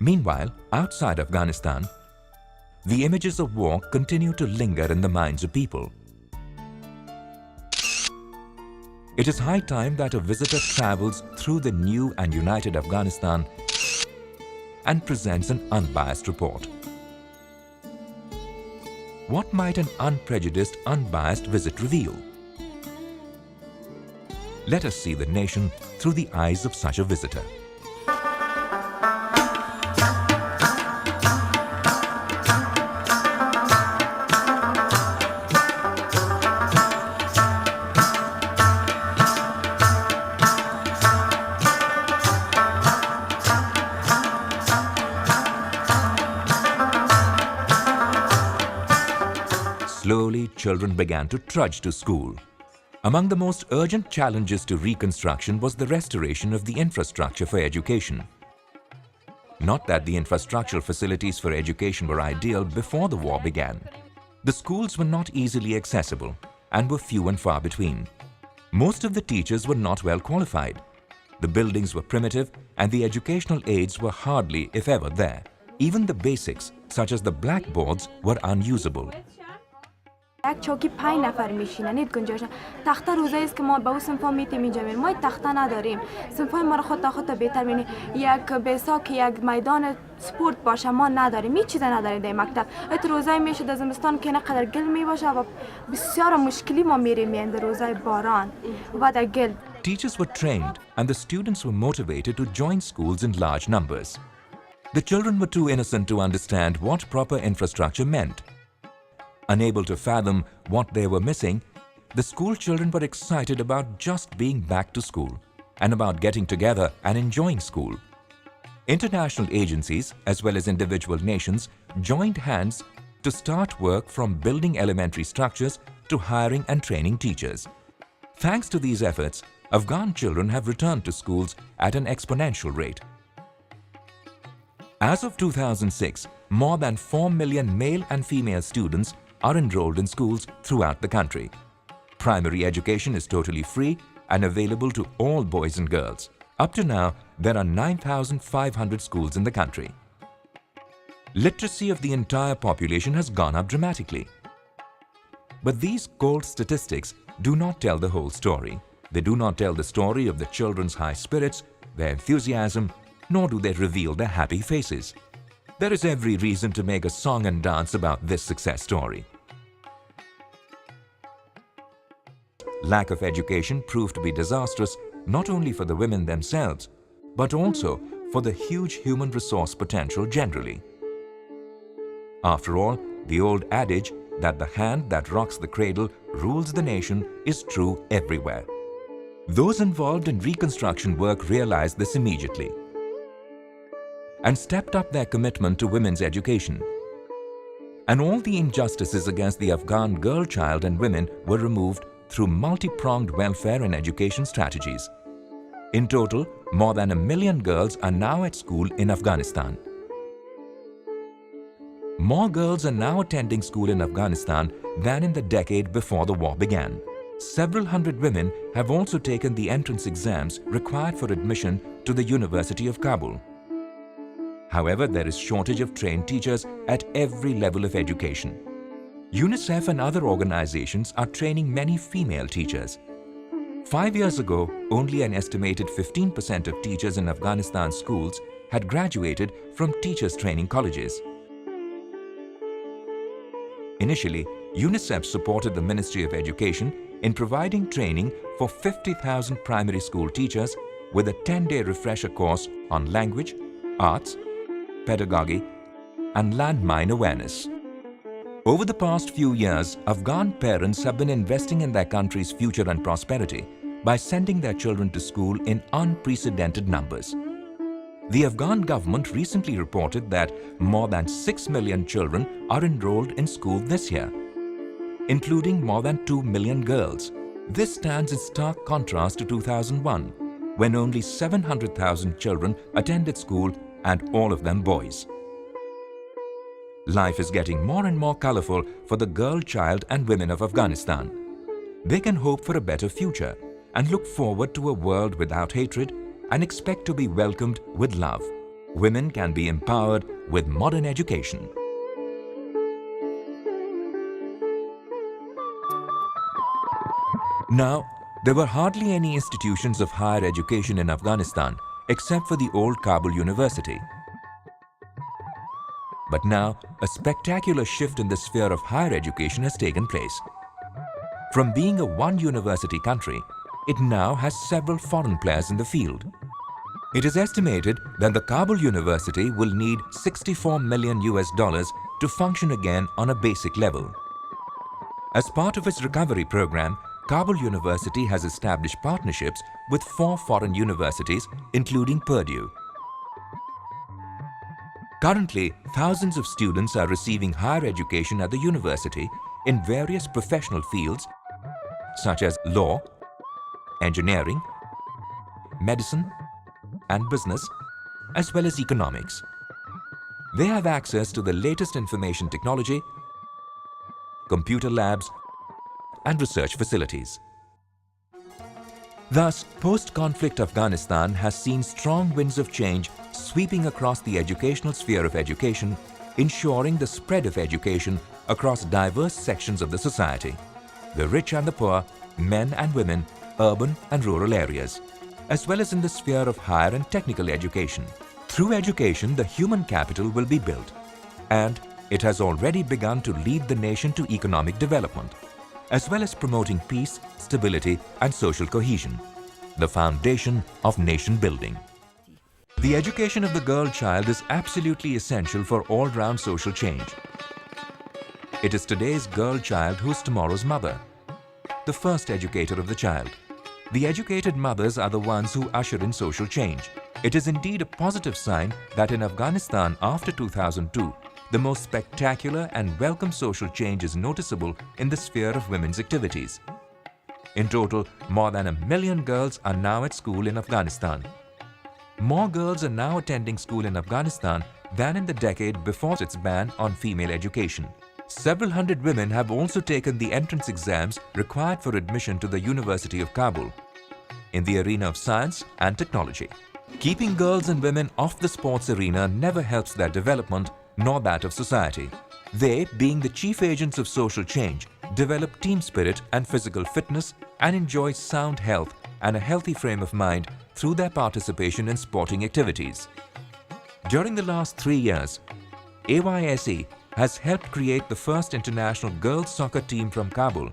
Meanwhile, outside Afghanistan, the images of war continue to linger in the minds of people. It is high time that a visitor travels through the new and united Afghanistan and presents an unbiased report. What might an unprejudiced, unbiased visit reveal? Let us see the nation through the eyes of such a visitor. Slowly, children began to trudge to school. Among the most urgent challenges to reconstruction was the restoration of the infrastructure for education. Not that the infrastructural facilities for education were ideal before the war began. The schools were not easily accessible and were few and far between. Most of the teachers were not well qualified. The buildings were primitive and the educational aids were hardly, if ever, there. Even the basics, such as the blackboards, were unusable. یک چوکی 5 نفر میشینن گنجایش تخته روزایی است که ما با صنفا میتیم اینجا میریم ما تخته نداریم صنفای ما رو خود تا خود بهتر ببینید یک بیساک یک میدان سپورت باشه ما نداریم هیچ چیز نداریم در مکتب ات روزایی میشه در زمستان که نقدر گل می باشه و بسیار مشکلی ما میریم در روزای باران و بعد گل. Teachers were trained and the students were motivated to join schools in large numbers. The children were too innocent to understand what proper infrastructure meant. Unable to fathom what they were missing, the school children were excited about just being back to school and about getting together and enjoying school. International agencies as well as individual nations joined hands to start work from building elementary structures to hiring and training teachers. Thanks to these efforts, Afghan children have returned to schools at an exponential rate. As of 2006, more than 4 million male and female students are enrolled in schools throughout the country. Primary education is totally free and available to all boys and girls. Up to now, there are 9,500 schools in the country. Literacy of the entire population has gone up dramatically. But these cold statistics do not tell the whole story. They do not tell the story of the children's high spirits, their enthusiasm, nor do they reveal their happy faces. There is every reason to make a song and dance about this success story. Lack of education proved to be disastrous not only for the women themselves, but also for the huge human resource potential generally. After all, the old adage that the hand that rocks the cradle rules the nation is true everywhere. Those involved in reconstruction work realized this immediately and stepped up their commitment to women's education. And all the injustices against the Afghan girl child and women were removed through multi-pronged welfare and education strategies. In total, more than 1 million girls are now at school in Afghanistan. More girls are now attending school in Afghanistan than in the decade before the war began. Several hundred women have also taken the entrance exams required for admission to the University of Kabul. However, there is shortage of trained teachers at every level of education. UNICEF and other organizations are training many female teachers. 5 years ago, only an estimated 15% of teachers in Afghanistan schools had graduated from teachers training colleges. Initially, UNICEF supported the Ministry of Education in providing training for 50,000 primary school teachers with a 10-day refresher course on language, arts, pedagogy, and landmine awareness. Over the past few years, Afghan parents have been investing in their country's future and prosperity by sending their children to school in unprecedented numbers. The Afghan government recently reported that more than 6 million children are enrolled in school this year, including more than 2 million girls. This stands in stark contrast to 2001, when only 700,000 children attended school and all of them boys. Life is getting more and more colorful for the girl child and women of Afghanistan. They can hope for a better future and look forward to a world without hatred and expect to be welcomed with love. women can be empowered with modern education. Now, there were hardly any institutions of higher education in Afghanistan except for the old Kabul University. But now, a spectacular shift in the sphere of higher education has taken place. From being a one-university country, it now has several foreign players in the field. It is estimated that the Kabul University will need $64 million to function again on a basic level. As part of its recovery program, Kabul University has established partnerships with 4 foreign universities, including Purdue. Currently, thousands of students are receiving higher education at the university in various professional fields such as law, engineering, medicine, and business, as well as economics. They have access to the latest information technology, computer labs, and research facilities. Thus, post-conflict Afghanistan has seen strong winds of change sweeping across the educational sphere of education, ensuring the spread of education across diverse sections of the society, the rich and the poor, men and women, urban and rural areas, as well as in the sphere of higher and technical education. Through education, the human capital will be built, and it has already begun to lead the nation to economic development, as well as promoting peace, stability, and social cohesion, the foundation of nation building. The education of the girl child is absolutely essential for all-round social change. It is today's girl child who is tomorrow's mother, the first educator of the child. The educated mothers are the ones who usher in social change. It is indeed a positive sign that in Afghanistan after 2002, the most spectacular and welcome social change is noticeable in the sphere of women's activities. In total, more than 1 million girls are now at school in Afghanistan. More girls are now attending school in Afghanistan than in the decade before its ban on female education. Several hundred women have also taken the entrance exams required for admission to the University of Kabul in the arena of science and technology. Keeping girls and women off the sports arena never helps their development nor that of society. They, being the chief agents of social change, develop team spirit and physical fitness and enjoy sound health and a healthy frame of mind through their participation in sporting activities. During the last 3 years, AYSE has helped create the first international girls soccer team from Kabul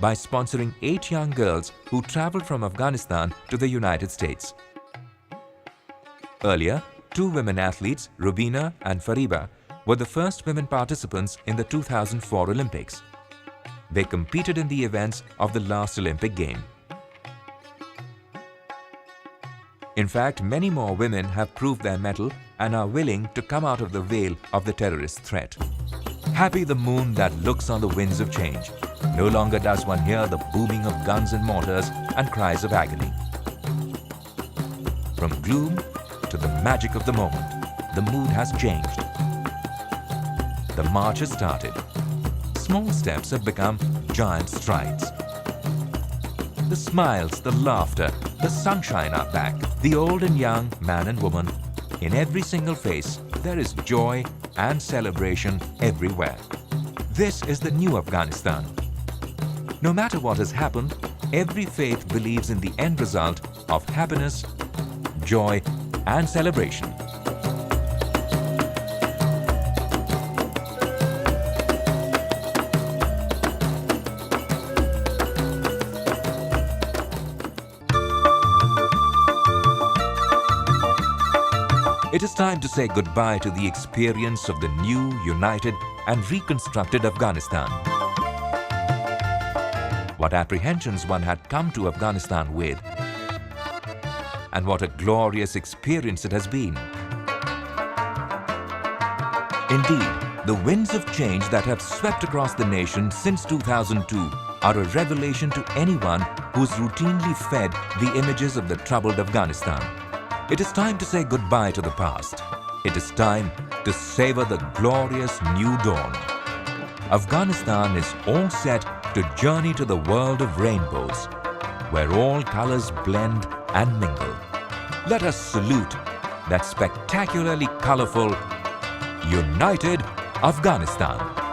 by sponsoring 8 young girls who traveled from Afghanistan to the United States. Earlier, 2 women athletes, Rubina and Fariba, were the first women participants in the 2004 Olympics. They competed in the events of the last Olympic game. In fact, many more women have proved their mettle and are willing to come out of the veil of the terrorist threat. Happy the moon that looks on the winds of change. No longer does one hear the booming of guns and mortars and cries of agony. From gloom to the magic of the moment, the mood has changed. The march has started. Small steps have become giant strides. The smiles, the laughter, the sunshine are back. The old and young, man and woman, in every single face, there is joy and celebration everywhere. This is the new Afghanistan. No matter what has happened, every faith believes in the end result of happiness, joy, and celebration. It is time to say goodbye to the experience of the new, united, and reconstructed Afghanistan. What apprehensions one had come to Afghanistan with, and what a glorious experience it has been. Indeed, the winds of change that have swept across the nation since 2002 are a revelation to anyone who's routinely fed the images of the troubled Afghanistan. It is time to say goodbye to the past. It is time to savor the glorious new dawn. Afghanistan is all set to journey to the world of rainbows, where all colors blend and mingle. Let us salute that spectacularly colorful United Afghanistan.